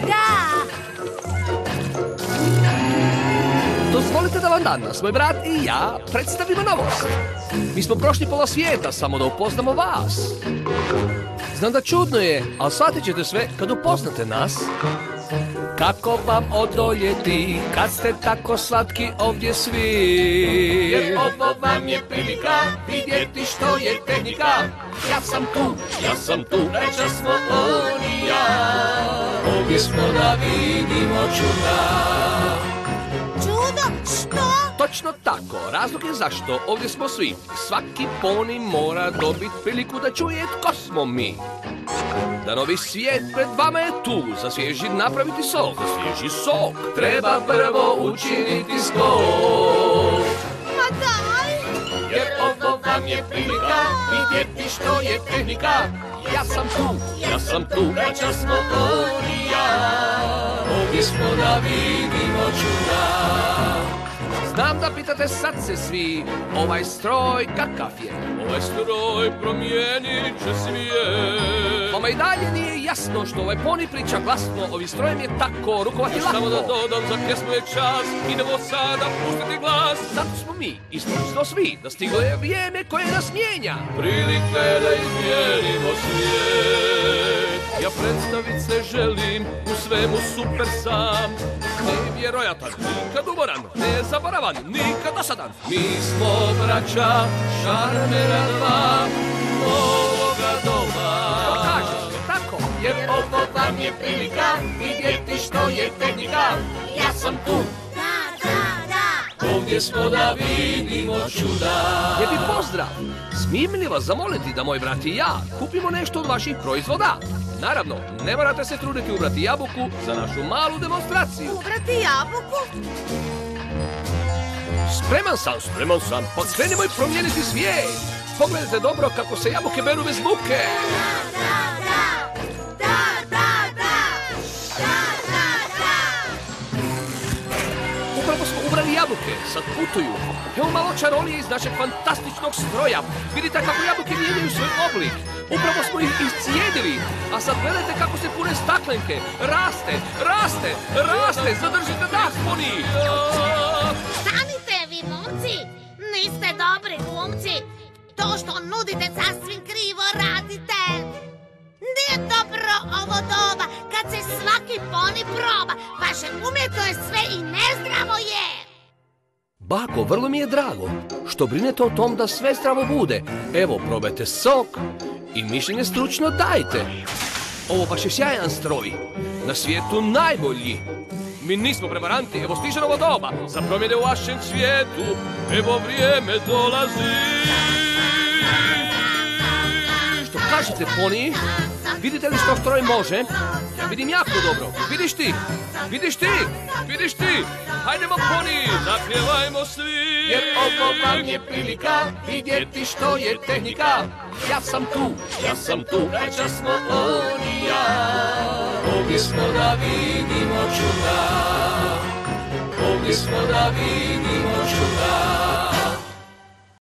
Da! Dozvolite da vam danas, moj brat i ja, predstavimo novost. Mi smo prošli pola svijeta samo da upoznamo vas. Znam da čudno je, ali shvatit ćete sve kad upoznate nas. Kako vam odoljeti kad ste tako slatki ovdje svi? Jer ovo vam je prilika vidjeti što je tehnika. Ja sam tu, reća smo on i ja. Ovdje smo da vidimo čuda. Čudo? Što? Točno tako, razlog je zašto ovdje smo svi. Svaki poni mora dobiti priliku da čuje tko smo mi. Da novi svijet pred vama je tu, za svježi napraviti sok. Za svježi sok treba prvo učiniti skok. Ma daj! Jer ovo vam je prilika vidjeti što je tehnika. Ja sam tu, reća smo on i ja. Ovdje smo da vidimo čuda. Znam da pitate sad se svi, ovaj stroj kakav je? Ovaj stroj promijenit će svijet. Vama i dalje nije jasno što ovaj poni priča glasno, ovim strojem je tako rukovati lako. Samo da dodam, za pjesmu je čas, idemo sada pustiti glas. Zato smo mi, isto svi, da stiglo je vrijeme koje nas mijenja. Prilika je da izmijenimo svijet. Ja predstavit se želim, u svemu super sam. Nevjerojatan, nikad umoran, nezaboravan, nikad dosadan. Mi smo braća, šarmera dva, ovoga doma. Što kažeš, tako? Jer ovo vam je prilika vidjeti što je tehnika. Ja sam tu. Ovdje smo da vidimo čuda. Lijepi pozdrav! Smijem li vas zamoliti da moj brat i ja kupimo nešto od vaših proizvoda? Naravno, ne morate se truditi ubrati jabuku za našu malu demonstraciju. Ubrati jabuku? Spreman sam. Pokrenimo i promijeniti svijet. Pogledajte dobro kako se jabuke beru bez buke. Upravo smo ubrali jabuke, sad putuju. Evo malo čarolije iz našeg fantastičnog stroja. Vidite kako jabuke mijenjaju svoj oblik. Upravo smo ih iscijedili. A sad gledajte kako se pune staklenke. Raste. Zadržite dah, poni. Stanite vi, momci. Niste dobri glumci. To što nudite sasvim krivo radite. Nije dobro ovo doba kad se svaki poni proba. Vaše umjetno je sve i nezdravo je. Bako, vrlo mi je drago što brinete o tom da sve zdravo bude. Evo, probajte sok i mišljenje stručno dajte. Ovo baš je sjajan stroj. Na svijetu najbolji. Mi nismo prevaranti, evo stiže novo doba. Za promjene u vašem svijetu, evo vrijeme dolazi. Što kažete, poni? Vidite li što stroj može? Ja vidim jako dobro. Vidiš ti? Hajdemo, poni, zapjevajmo svi. Jer ovo vam je prilika vidjeti što je tehnika. Ja sam tu, reća smo on i ja. Ovdje smo da vidimo čuda.